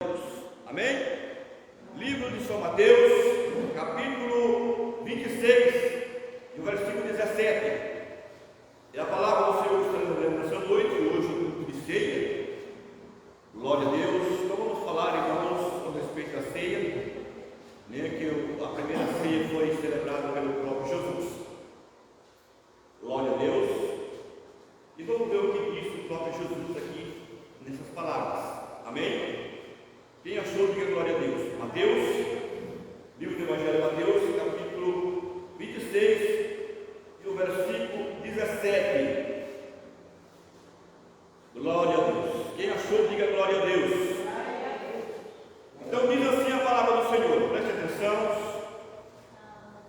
Deus. Amém? Livro de São Mateus, capítulo 26, e o versículo 17. É a palavra do Senhor que estamos lendo nessa noite, hoje no culto de ceia. Glória a Deus. Então vamos falar, irmãos, com respeito à ceia, que a primeira ceia foi celebrada pelo próprio Jesus. Glória a Deus. E vamos ver o que diz o próprio Jesus aqui nessas palavras. Amém? Quem achou, diga glória a Deus. Mateus, livro do Evangelho de Mateus, capítulo 26, e o versículo 17. Glória a Deus. Quem achou, diga glória a Deus. Então diz assim a palavra do Senhor. Preste atenção.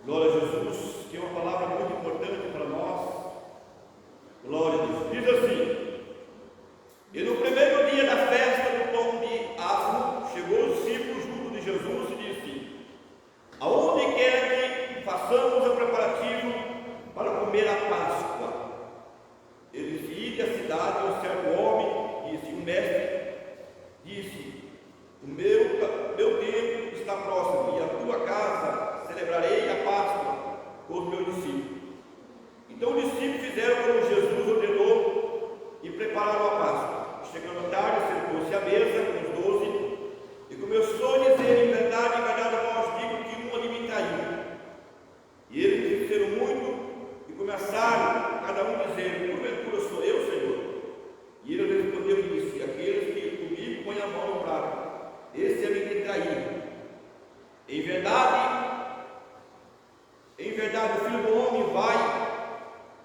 Glória a Jesus, que é uma palavra muito importante para nós. Glória a Deus. Diz assim: e no primeiro dia da festa do pão de asmo, chegou o discípulo junto de Jesus e disse: aonde quer que façamos o preparativo para comer a Páscoa? Ele disse: ide à cidade, ao certo homem, disse: o mestre disse: o meu tempo está próximo, e a tua casa celebrarei a Páscoa com os meus discípulos. Então os discípulos fizeram como Jesus ordenou e prepararam a Páscoa. Chegando à tarde, sentou-se à mesa com os 12 e começou a dizer: em verdade, eu vos digo que um de mim traiu. E eles disseram muito e começaram cada um a dizer: porventura sou eu, Senhor? E ele respondeu e disse: aqueles que comigo põem a mão no prato, esse é o que traiu. Em verdade, o Filho do Homem vai,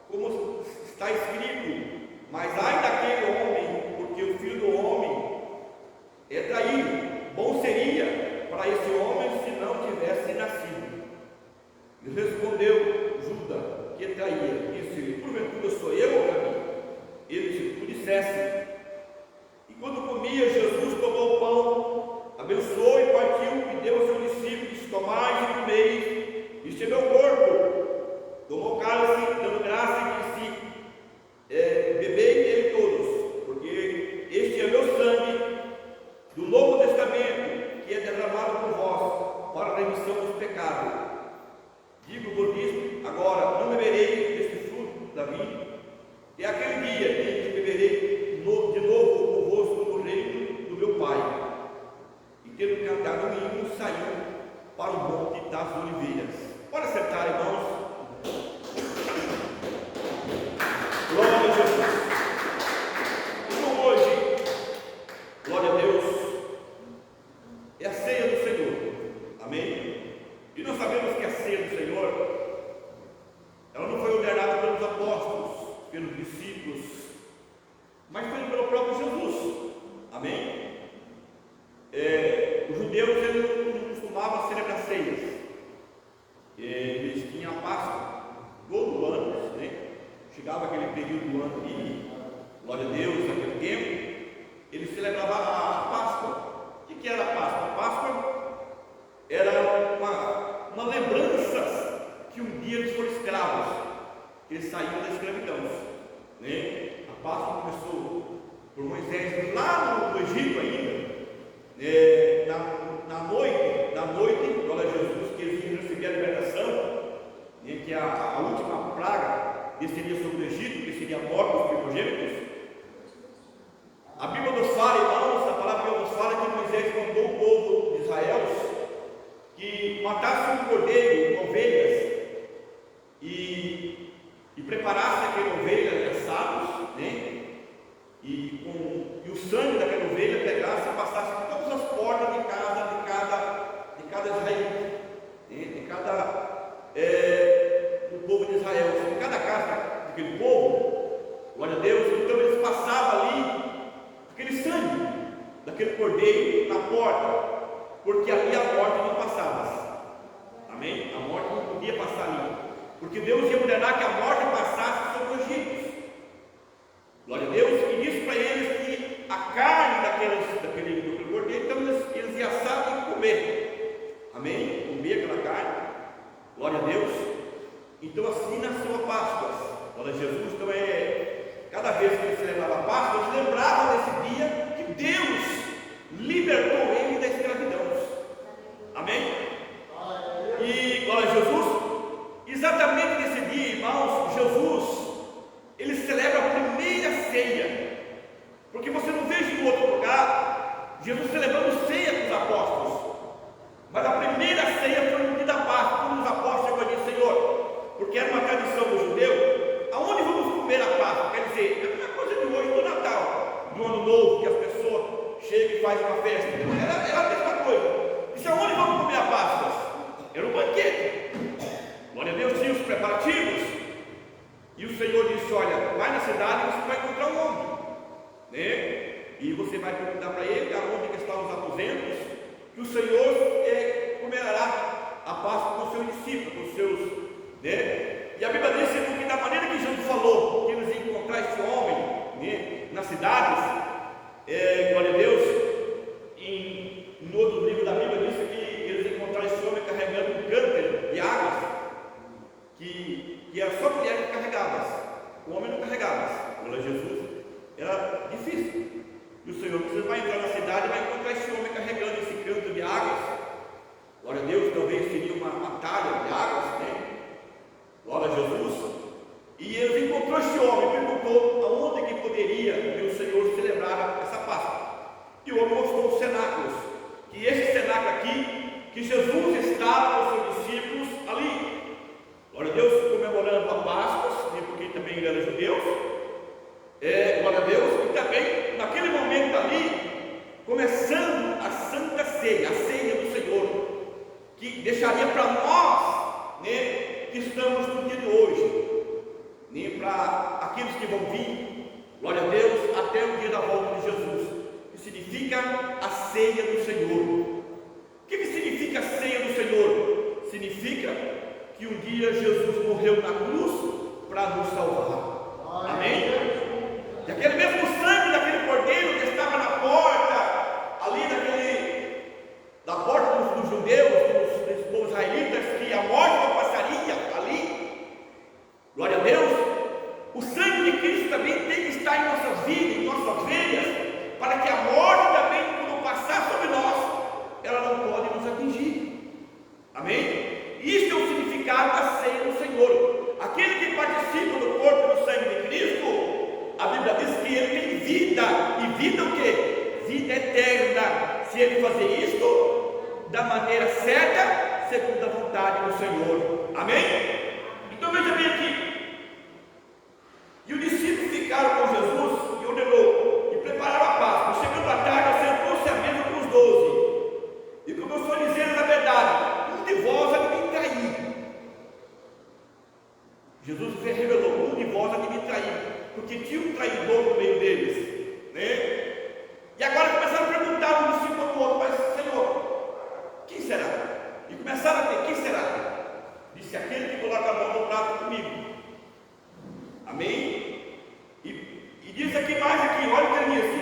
como está escrito, mas ai daquele homem, porque o Filho do Homem é traído. Bom seria para esse homem se não tivesse nascido. E respondeu Judas, que traía, disse: porventura sou eu, ou para mim? Ele disse: tu disseste. E quando comia, Jesus tomou o pão, abençoou e partiu, e deu aos seus discípulos, disse: tomai e comeis, isto é meu corpo. Tomou o cálice, dando graça, e disse: bebei dele todos, porque este é meu sangue do Novo Testamento, que é derramado por vós para a remissão dos pecados. Digo-vos isto agora: não beberei deste fruto da vinha, e aquele dia em que beberei de novo convosco no reino do meu Pai. E tendo cantado um hino, saiu para o monte das oliveiras. Pode acertar, irmãos. Glória a Jesus. Então hoje, glória a Deus, é a ceia do Senhor. Amém? E nós sabemos que a ceia do Senhor, ela não foi ordenada pelos apóstolos, pelos discípulos, mas foi pelo próprio Jesus. Amém? Os judeus, eles não costumavam celebrar ceias. Eles tinham a Páscoa todo ano, né? Chegava aquele período do ano e, glória a Deus, naquele tempo, eles celebravam a Páscoa. O que era a Páscoa? A Páscoa era uma lembrança que um dia eles foram escravos, que eles saíram da escravidão, né? A Páscoa começou por Moisés lá no Egito ainda, na noite, glória a Jesus, que eles iam receber a libertação, né? Que a última praga desceria sobre o Egito, que seria a morte dos primogênitos. A Bíblia nos fala, irmãos, a palavra de Deus nos fala que Moisés mandou o povo de Israel que matasse um cordeiro, uma ovelha, e preparasse aquela ovelha assados, né? E o sangue daquela ovelha pegasse e passasse por todas as portas de cada israelita, né? Do povo de Israel, em cada casa daquele povo, glória a Deus. Então eles passavam ali aquele sangue daquele cordeiro na porta, porque ali a morte não passava. Amém? A morte não podia passar ali, porque Deus ia ordenar que a morte passasse sobre os egípcios. Glória a Deus. E disse para eles que a carne daquele cordeiro, então eles iam assar e comer. Amém? Comer aquela carne. Glória a Deus. Então assim nasceu a Páscoa. Glória a Jesus. Então cada vez que eles celebravam a Páscoa, eles lembravam desse dia que Deus libertou eles Amém? E glória a Jesus. Exatamente nesse dia, irmãos, Jesus, ele celebra a primeira ceia, porque você não vê em outro lugar Jesus celebrando ceia com os apóstolos, mas a primeira ceia foi no dia da Páscoa, quando os apóstolos chegou e disse: Senhor, porque era uma tradição do judeu, aonde vamos comer a Páscoa? Quer dizer, é a mesma coisa de hoje do Natal, do Ano Novo, que as pessoas chegam e fazem uma festa, era a mesma coisa. Disse: aonde vamos comer a Páscoa? Era um banquete. Glória a Deus, tinha os preparativos. E o Senhor disse: olha, vai na cidade e você vai encontrar um homem, né? E você vai perguntar para ele aonde que estão os aposentos, que o Senhor comerá a Páscoa com os seus discípulos, com os seus, né? E a Bíblia diz que da maneira que Jesus falou que eles iam encontrar esse homem, né, nas cidades, glória a Deus, no outro livro da Bíblia diz que eles encontraram esse homem carregando um cântaro de águas, que era só mulheres que carregavam, o homem não carregava. Glória a Jesus, era difícil. E o Senhor, você vai entrar na cidade e vai encontrar esse homem carregando esse cântaro de águas. Glória a Deus, talvez seria uma talha de águas, né? Glória a Jesus. E eles encontrou esse homem e perguntou aonde que poderia o Senhor celebrar essa Páscoa. E o homem mostrou os cenáculos, que esse cenáculo aqui, que Jesus estava com os seus discípulos ali. Glória a Deus, comemorando a Páscoa, porque também ele era judeu. Glória a Deus, e também naquele momento ali, começando a Santa Ceia, a ceia do Senhor, que deixaria para nós, né, que estamos no dia de hoje, né, para aqueles que vão vir, glória a Deus, até o dia da volta de Jesus, que significa a ceia do Senhor. O que significa a ceia do Senhor? Significa que um dia Jesus morreu na cruz para nos salvar. Amém? E aquele mesmo sangue daquele cordeiro que estava na porta, ali da porta dos judeus, dos israelitas, que a morte não passaria ali, glória a Deus, o sangue de Cristo também tem que estar em nossas vidas, em nossas veias, para que a morte também, quando passar sobre nós, ela não pode nos atingir. Amém? Isso é o significado da ceia do Senhor. Aquele que participa do corpo e do sangue de Cristo, a Bíblia diz que ele tem vida, e vida o quê? Vida eterna, se ele fazer isto da maneira certa, segundo a vontade do Senhor. Amém? Então veja bem aqui. E os discípulos ficaram com Jesus e ordenou, e prepararam a Páscoa. Chegando à tarde, sentou-se à mesa com os 12, e começou a dizer na verdade: um de vós há de me trair. Jesus revelou: um de vós há de me trair, porque tinha um traidor no meio deles, né? E agora começaram a perguntar um discípulo ao outro: mas Senhor, quem será? E começaram a ter: quem será? Disse: aquele que coloca a mão no prato comigo. Amém? E diz aqui mais aqui, olha o que ele disse: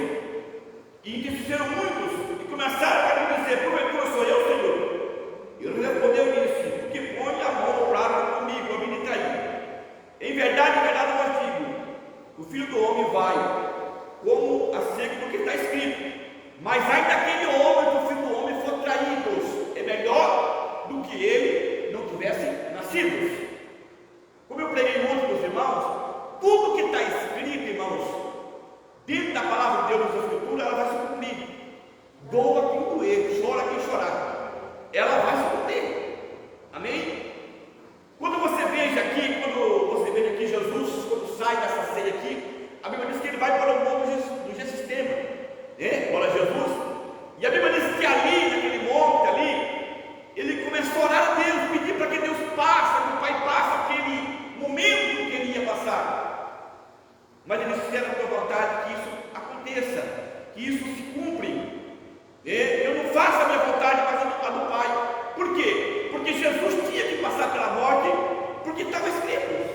e intercederam muitos, e começaram a dizer: porventura sou eu, Senhor? E ele respondeu e disse: porque põe a mão no prato comigo, a mim me trair. Em verdade, eu vos digo, o Filho do Homem vai como a seca, porque está escrito: mas ai daquele homem que o Filho do Homem for traído, é melhor do que ele não tivesse nascido. Como eu preguei ontem, meus irmãos, tudo que está escrito, irmãos, dentro da palavra de Deus nas Escrituras, ela vai se cumprir. Doa quem doer, chora quem chorar, ela vai se cumprir. Amém? Quando você veja aqui, Jesus, quando sai dessa ceia aqui, a Bíblia diz que ele vai para o monte do Gessistema, né? Glória a Jesus. E a Bíblia diz que ali, naquele monte ali, ele começou a orar a Deus, pedir para que Deus passe, que o Pai passe aquele momento que ele ia passar. Mas ele espera a tua vontade que isso aconteça, que isso se cumpre. Eu não faço a minha vontade, mas a do Pai. Por quê? Porque Jesus tinha que passar pela morte, porque estava escrito.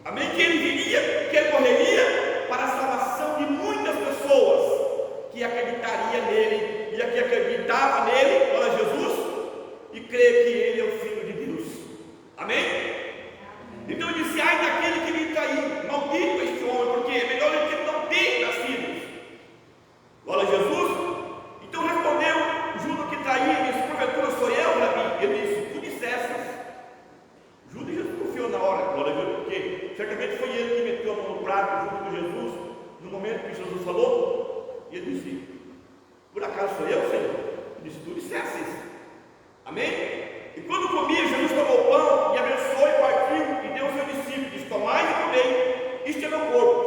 Amém? Que ele viria, que ele morreria para a salvação de muitas pessoas que acreditaria nele, e que acreditava nele, glória a Jesus, e crê que ele é o Filho de Deus. Amém? Então ele disse: ai daquele que me trair, maldito este homem, porque é melhor ele que ele não tenha nascido. Glória a Jesus. Então respondeu Judas que traía, e disse: porventura sou eu? disse: tu dissesses. Amém? E quando comia, Jesus tomou o pão e abençoou e partiu e deu aos seus discípulos: disse: tomai e comei, isto é meu corpo.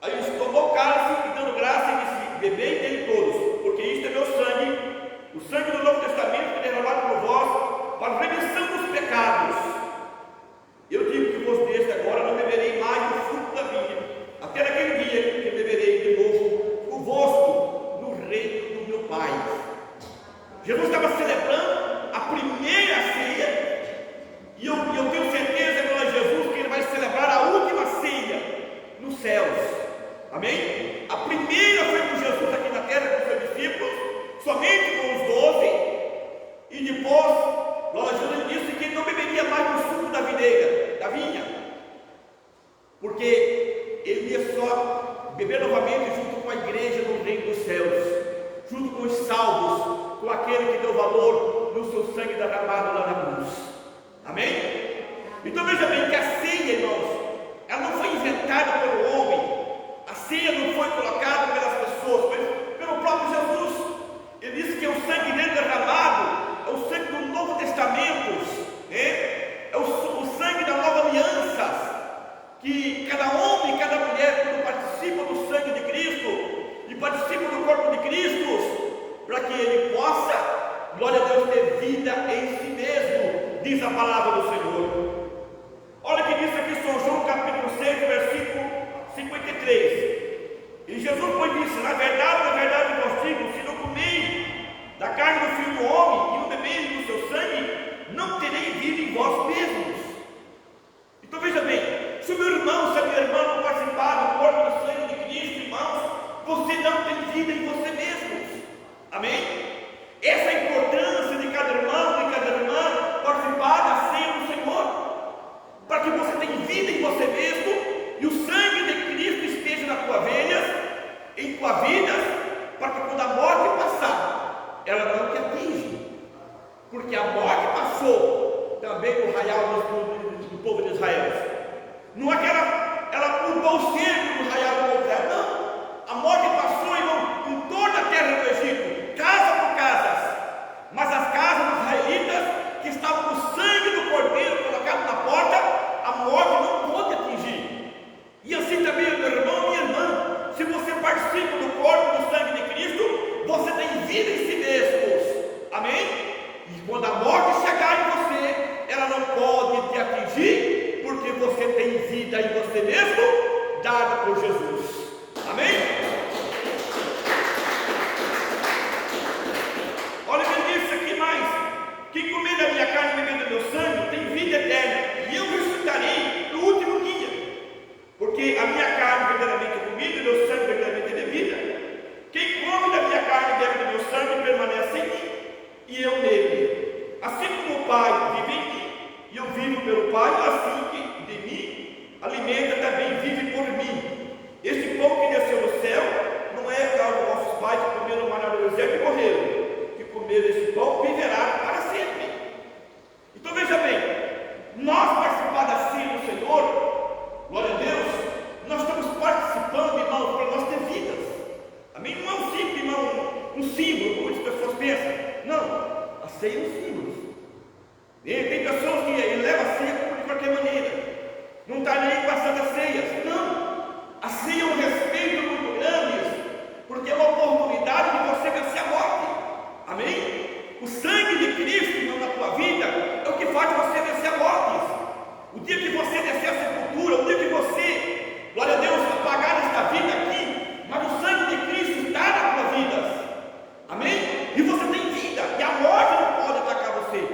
Aí ele disse: tomou o cálice e dando graça, e disse: bebei dele todos, porque isto é meu sangue, o sangue do Novo Testamento, que é derramado por vós, para a remissão dos pecados. Eu digo que vos deste agora, não beberei mais do fruto da vinha, até naquele dia que beberei de novo convosco no reino do meu Pai. Jesus estava celebrando a primeira ceia, e eu tenho certeza, pela Jesus, que ele vai celebrar a última ceia nos céus. Amém? A primeira foi com Jesus aqui na terra, com seus discípulos, somente com os 12, e depois, glória a Jesus, ele disse que ele não beberia mais do suco da videira, da vinha, porque ele ia só beber novamente junto com a igreja no reino dos céus, junto com os salvos, com aquele que deu valor no seu sangue derramado lá na cruz. Amém? Então veja bem que a ceia, irmãos, ela não foi inventada pelo homem, a ceia não foi colocada pelas pessoas, mas pelo próprio Jesus. Ele disse que é o sangue dele derramado, é o sangue do Novo Testamento, é o sangue da nova aliança, que cada homem e cada mulher, quando participa do sangue de Cristo e participa do corpo de Cristo, para que ele possa, glória a Deus, ter vida em si mesmo, diz a palavra do Senhor. Olha o que diz aqui São João capítulo 6, versículo 53. E Jesus foi disse: na verdade vos digo, se não comeis da carne do Filho do Homem e não bebeis do seu sangue, não tereis vida em vós mesmos. Então veja bem, se o meu irmão, se a minha irmã não participar do corpo e do sangue de Cristo, irmãos, você não tem vida em você mesmos. Amém? Essa é a importância de cada irmão e cada irmã participar da ceia do Senhor, para que você tenha vida em você mesmo e o sangue de Cristo esteja na tua veia, em tua vida, para que quando a morte passar, ela não te atinge, porque a morte passou também no arraial do povo de Israel. Não é que ela mudou o centro do arraial do povo de Israel, não. A morte passou, irmão, em toda a terra do Egito, casa por casas, mas as casas dos israelitas que estavam com o sangue do cordeiro colocado na porta, a morte não pôde atingir. E assim também, meu irmão e minha irmã, se você participa do corpo e do sangue de Cristo, você tem vida em si mesmos. Amém? E quando a morte chegar em você, ela não pode te atingir, porque você tem vida em você mesmo, dada por Jesus. Amém? Olha o que diz aqui mais: quem comer da minha carne e beber do meu sangue tem vida eterna, e eu ressuscitarei no último dia. Porque a minha carne verdadeiramente é comida e o meu sangue verdadeiramente é bebida. Quem come da minha carne e bebe do meu sangue permanece em mim, e eu nele. Assim como o Pai vive em mim, e eu vivo pelo Pai, assim que de mim alimenta também vive por mim. Este pão que desceu do céu não é igual aos nossos pais que comeram o maná no deserto e morreram. Que comeram esse pão viverá para sempre. Então veja bem, nós participar da ceia do Senhor, glória a Deus, nós estamos participando, irmãos, para nós ter vidas. Amém? Não é um símbolo, irmão, um símbolo, como as pessoas pensam. Não, a ceia é um símbolo. Tem pessoas que levam a ceia de qualquer maneira, não está nem com a Santa Ceia. Não, a ceia é um respeito muito grande, porque é uma oportunidade de você vencer a morte. Amém? O sangue de Cristo, irmão, na tua vida é o que faz você vencer a morte. O dia que você descer a sepultura, o dia que você, glória a Deus, apagar esta vida aqui, mas o sangue de Cristo está na tua vida. Amém? E você tem vida, e a morte não pode atacar você.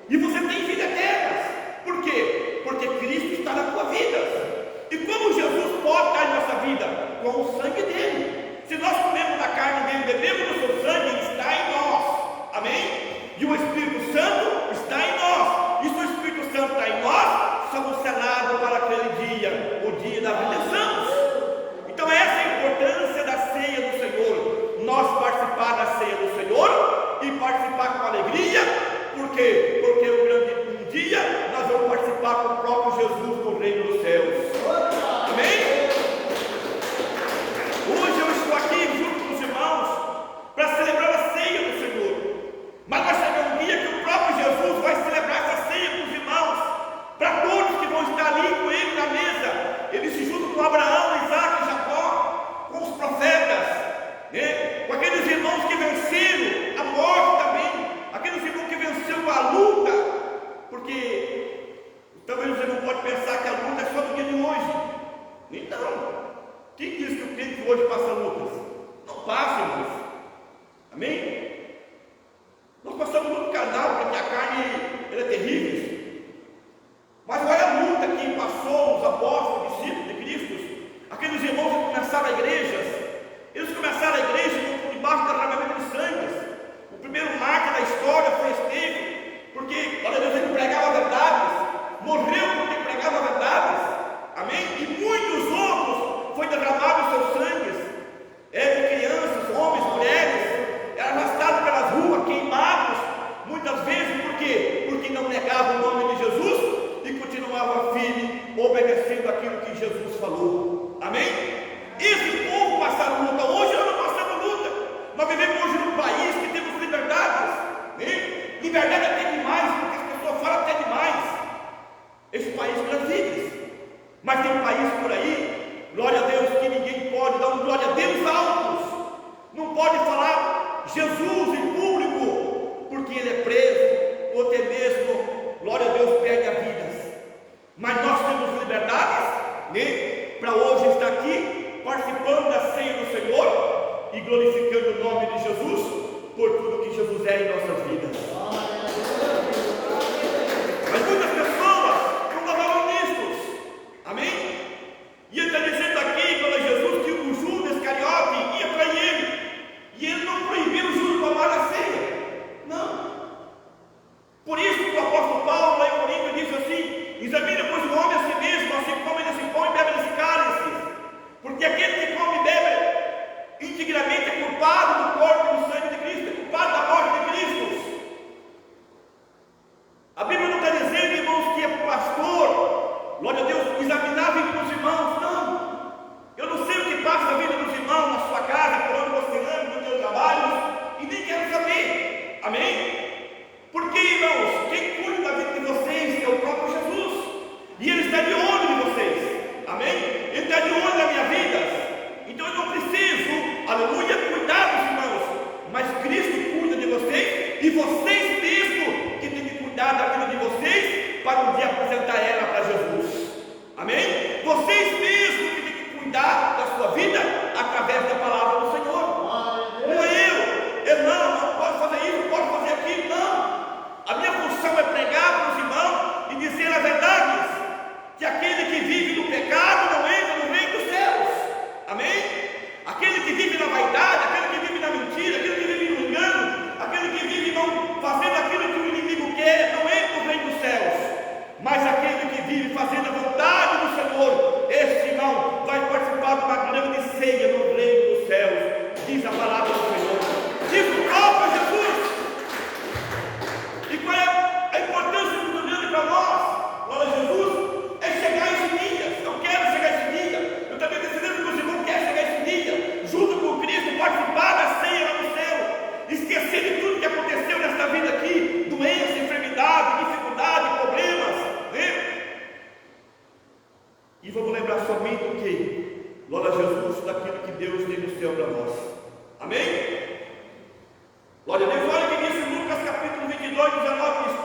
E você tem vida eterna. Por quê? Porque Cristo está na tua vida. E como Jesus pode estar em nossa vida? Com o sangue dele. Se nós comemos da carne dele, bebemos do seu sangue, ele está em nós. Amém? E o Espírito Santo está em nós. E se o Espírito Santo está em nós, somos selados para aquele dia, o dia da redenção. Então essa é a importância da ceia do Senhor. Nós participar da ceia do Senhor e participar com alegria. Por quê? Porque um dia nós vamos participar com o próprio Jesus no reino dos céus. Amém? Hoje eu estou aqui junto com os irmãos para celebrar a ceia do Jesus em público, porque ele é preso, ou até mesmo, glória a Deus, perde a vida. Mas nós temos liberdades, né, para hoje estar aqui, participando da ceia do Senhor e glorificando o nome de Jesus por tudo que Jesus é em nossas vidas. Mas muitas pessoas não davam nisso, amém? E ele está dizendo aqui para Jesus que o Judas Iscariote ia trair ele, e ele não proibiu o Judas tomar a ceia, não. Por isso que o apóstolo Paulo, lá em Corinto, diz assim: examine, pois, o homem a si mesmo, assim como ele se põe e bebe desse cálice, porque aquele que come e bebe integralmente é culpado do corpo e do sangue de Cristo, é culpado da morte de Cristo. A Bíblia não está dizendo, irmãos, que é pastor, glória a Deus, examinar a vida dos irmãos, não. Eu não sei o que passa na vida dos irmãos, na sua casa, por onde você anda, no seu trabalho, e nem quero saber, amém? Porque, irmãos, quem cuida da vida de vocês é o próprio Jesus, e Ele está de olho em vocês, amém? Ele está de olho na minha vida. Então eu não preciso, aleluia, cuidar dos irmãos, mas Cristo cuida de vocês, e vocês mesmos que têm que cuidar da vida de vocês, para um dia apresentar ela para Jesus, amém? Vocês mesmos que têm que cuidar da sua vida, através da palavra do Senhor. Não é eu não posso fazer isso, não posso fazer aquilo, não. A minha função é pregar para os irmãos e dizer a verdade, que aquele que vive no pecado não entra no reino dos céus, amém? Aquele que vive na vaidade, aquele que vive na mentira, aquele que vive no engano, aquele que vive não fazendo aquilo que o inimigo quer, não entra no reino dos céus. Mas aquele que vive fazendo a vontade do Senhor, esse irmão vai participar de uma grande ceia no reino dos céus, diz a palavra do Senhor, diz o próprio Jesus. E qual é a importância do grande para nós? Glória a Jesus, é chegar a esse dia. Eu quero chegar a esse dia. Eu também decido que os irmãos querem chegar a esse dia, junto com Cristo, participar da ceia lá no céu, esquecer de tudo que aconteceu nesta vida aqui, doença, enfermidade, dificuldade, problemas, né? E vamos lembrar somente o que? Glória a Jesus, daquilo que Deus tem no céu para nós, amém? Glória a Deus. Olha que diz em Lucas capítulo 22, 19, diz: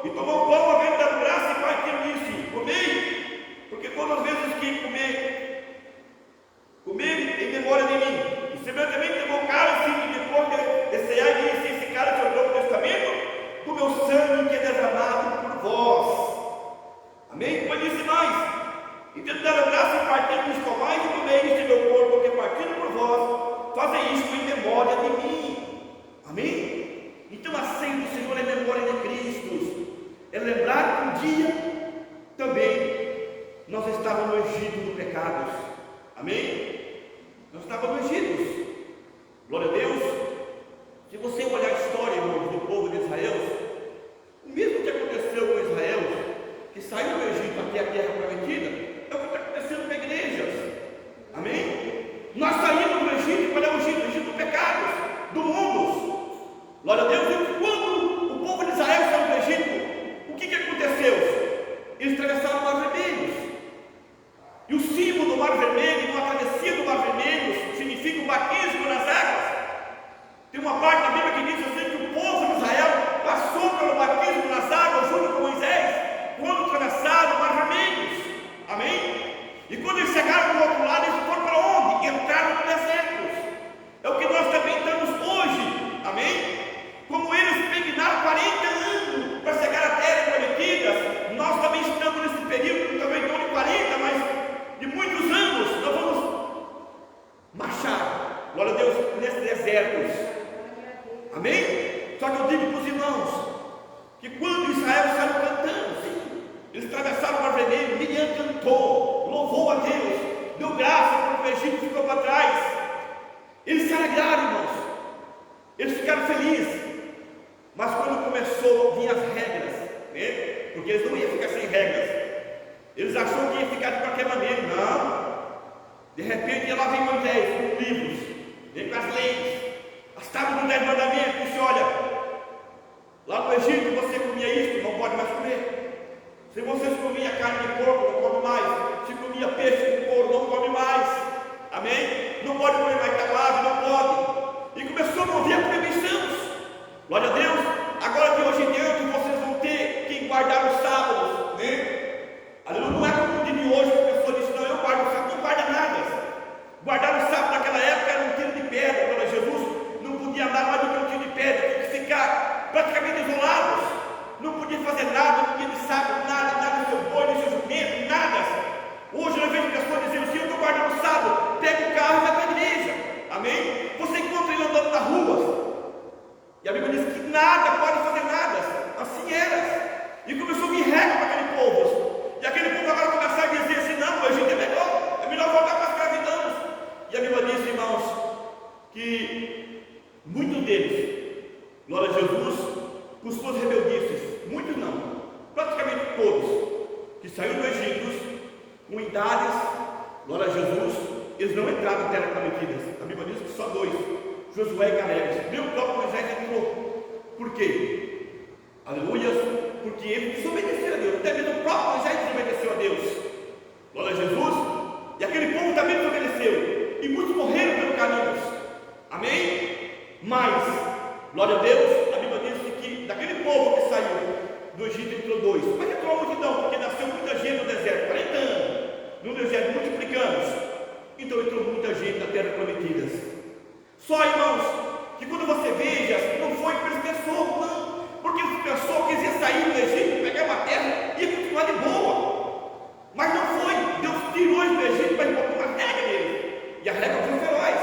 e tomou pão, havendo dado graça, e partiu nisso, comei, porque todas as vezes que comer em memória de mim. E semelhantemente tomou o cálice, e depois de cear, e disse: esse cálice é o novo testamento do meu sangue, que é derramado por vós, amém? Depois disse mais: e tendo dado graça, e partiu nisso, tomai e comei este meu corpo, que é partido por vós, fazem isto em memória de mim, amém? Então a ceia do Senhor é memória de Cristo, é lembrar que um dia também nós estávamos no Egito do pecado, amém? Nós estávamos no Egito, glória a Deus. Se você olhar a história, irmãos, do povo de Israel, o mesmo que aconteceu com Israel, que saiu do Egito até a terra prometida, é o que está acontecendo com a igreja, amém? Nós saímos do Egito. Qual é o Egito? O Egito do pecado, do mundo. Glória a Deus. E quando o povo de Israel saiu do Egito, o que aconteceu? Eles atravessaram o Mar Vermelho. E o símbolo do Mar Vermelho, uma travessia do Mar Vermelho, significa o batismo nas águas. Tem uma parte da Bíblia que diz assim, que o povo de Israel passou pelo batismo nas águas junto com Moisés, quando atravessaram o Mar Vermelho, amém? E quando eles chegaram do outro lado, eles foram para onde? Entraram no deserto. É o que nós também estamos hoje, amém? Como eles peregnaram 40 anos para chegar à terra prometida, nós também estamos nesse período, também não de 40, mas de muitos anos, nós vamos marchar, glória a Deus, nesses desertos, amém? Só que eu digo para os irmãos, que quando Israel saiu cantando, sim, eles atravessaram o Mar Vermelho, Miriam cantou, louvou a Deus, deu graça porque o Egito ficou para trás, eles se alegraram, irmãos, eles ficaram felizes. Mas quando começou a vir as regras, né? Porque eles não iam ficar sem regras, eles acharam que ia ficar de qualquer maneira, não. De repente lá vem Moisés com livros, vem com as leis, as tábuas do 10 mandamentos, e disse: olha, lá no Egito você comia isso, não pode mais comer. Se vocês comiam carne de porco, não come mais. Se comia peixe de porco, não come mais. Amém? Não pode comer mais camarada, não pode. e começou a mover a proibições. Glória a Deus. Agora de hoje em diante vocês vão ter que guardar os sábados, né? Aleluia. Não é como o dia de hoje que a pessoa disse, não, eu guardo o sábado, não guarda nada. Guardar o sábado naquela época era um tiro de pedra. Glória a Jesus. Não podia andar mais do que um tiro de pedra, tinha que ficar praticamente isolados. Não podia fazer nada, não podia de sábado, nada do seu boi, do seu jumento, nada. Hoje eu vejo pessoas dizendo assim, eu estou guardando o sábado, pega o carro e vai para a igreja. Amém? Você encontra ele andando na rua. E a Bíblia diz que nada pode fazer nada. Assim era. E começou a vir regra para aquele povo. E aquele povo agora começou a dizer assim, não, o Egito é melhor voltar para a escravidão. E a Bíblia diz, irmãos, que muitos deles, glória a Jesus, por suas rebeldices, muitos não, praticamente todos, que saíram do Egito, com idades, glória a Jesus, eles não entraram em terra prometida. A Bíblia diz que só dois, Josué e Caleb. Nem o próprio Moisés entrou. Por quê? Aleluia, porque ele desobedeceu a Deus. Até mesmo o próprio Moisés desobedeceu a Deus. Glória a Jesus. E aquele povo também desobedeceu. E muitos morreram pelo caminho. Amém? Mas, glória a Deus, a Bíblia diz que daquele povo que saiu do Egito entrou dois. Mas entrou a multidão, porque nasceu muita gente no deserto, 40 anos. No deserto, multiplicando. Então entrou muita gente na terra prometida. Só, irmãos, que quando você veja, não foi por esse pessoa, não. Porque esse pessoa quis sair do Egito, pegar uma terra e continuar de boa. Mas não foi. Deus tirou eles do Egito para botar uma regra deles. E a regra foi feroz.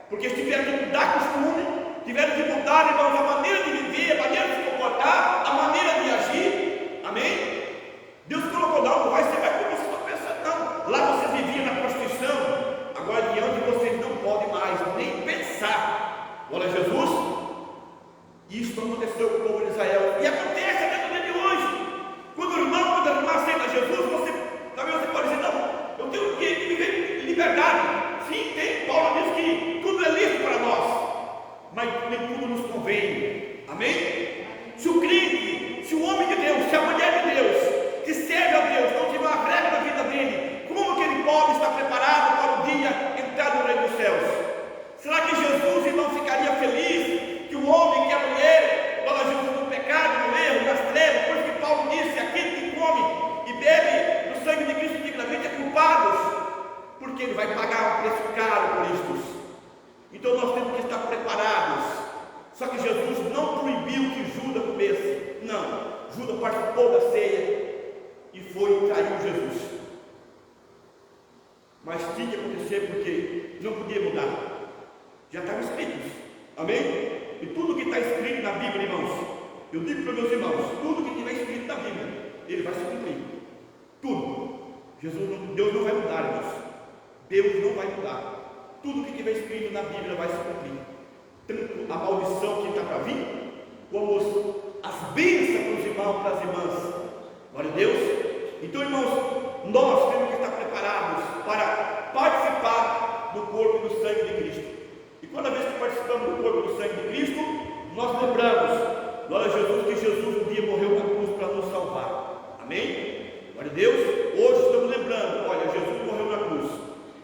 Porque eles tiveram que mudar costume, tiveram que mudar, irmãos, a maneira de viver, a maneira de se comportar, a maneira de agir. Amém? Deus colocou, não vai ser mais como vocês estão pensando, não. Lá vocês viviam na prostituição. Agora adiante vocês não podem mais nem pensar. Glória a Jesus. Isso aconteceu com o povo de Israel. E acontece até no dia de hoje. Quando o irmão, quando a irmã aceita Jesus, talvez você pode dizer, não, eu tenho que viver em liberdade. Sim, tem. Paulo diz que tudo é lícito para nós, mas nem tudo nos convém. Amém? Se o crente, se o homem de Deus, se a mulher de Deus, que serve a Deus, não tiver uma regra na vida dele, como que ele pode estar preparado para o dia entrar no reino dos céus? Será que Jesus não ficaria feliz que o homem, que a mulher, glória a Jesus, no pecado, no erro, nas trevas, por isso que Paulo disse, aquele que come e bebe do sangue de Cristo dignamente é culpado, porque ele vai pagar um preço caro por isto. Então nós temos que estar preparados. Só que Jesus não proibiu que Judas comesse. Não, Judas participou da ceia e foi e traiu Jesus. Mas tinha que acontecer porque não podia mudar. Já estava escrito. Amém? E tudo que está escrito na Bíblia, irmãos, eu digo para meus irmãos, tudo que estiver escrito na Bíblia, ele vai se cumprir. Tudo. Deus não vai mudar, irmãos. Deus não vai mudar. Tudo que estiver escrito na Bíblia vai se cumprir. Tanto a maldição que está para vir, como as bênçãos para os irmãos, para as irmãs. Glória a Deus. Então, irmãos, nós temos que estar preparados para participar do corpo e do sangue de Cristo. E toda vez que participamos do corpo e do sangue de Cristo, nós lembramos, glória a Jesus, que Jesus um dia morreu na cruz para nos salvar. Amém? Glória a Deus. Hoje estamos lembrando, olha, Jesus morreu na cruz.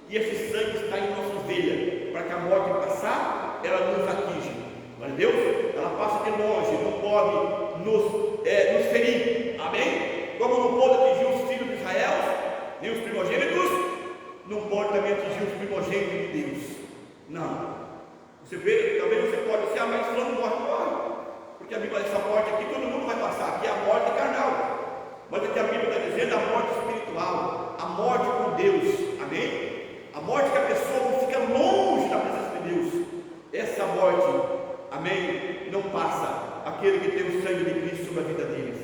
E esse sangue está em nossa veia, para que a morte passar, ela nos atinge. Glória a Deus. Ela passa de longe, não pode nos ferir. Amém? Como não pode atingir os filhos de Israel, nem os primogênitos, não pode também atingir os primogênitos de Deus. Não. Você vê, talvez você pode dizer, mas fulano morre. Porque a Bíblia diz, essa morte aqui todo mundo vai passar, aqui é a morte carnal. Mas aqui a Bíblia está dizendo a morte espiritual, a morte com Deus. Amém? A morte que a pessoa fica longe da presença de Deus. Essa morte, amém, não passa aquele que tem o sangue de Cristo sobre a vida deles.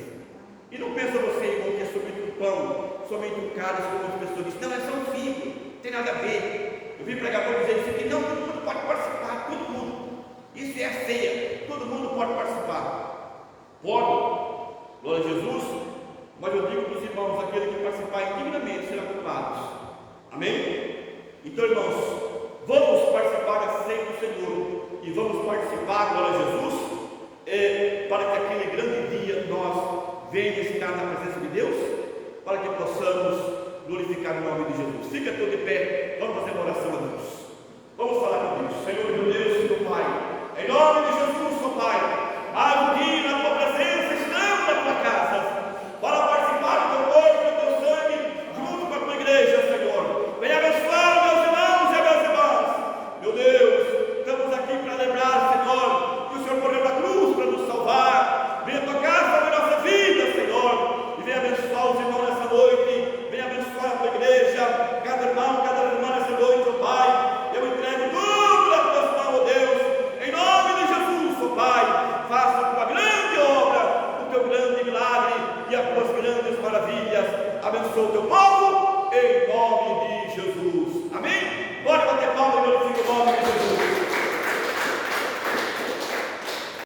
E não pensa você, irmão, que é somente o pão, somente o cálice, como as pessoas dizem, não, é só um filho, não tem nada a ver. Eu vi pregador dizer isso aqui, não, todo mundo pode participar, todo mundo. Isso é a ceia, todo mundo pode participar. Pode, glória a Jesus, mas eu digo para os irmãos, aquele que participar indignamente será culpado. Amém? Então, irmãos, vamos participar da ceia do Senhor e vamos participar, glória a Jesus, para que aquele grande dia nós venha estar na presença de Deus, para que possamos glorificar o nome de Jesus. Fica todo de pé, vamos fazer uma oração a Deus. Vamos falar com Deus. Senhor meu Deus e meu Pai, Em nome de Jesus.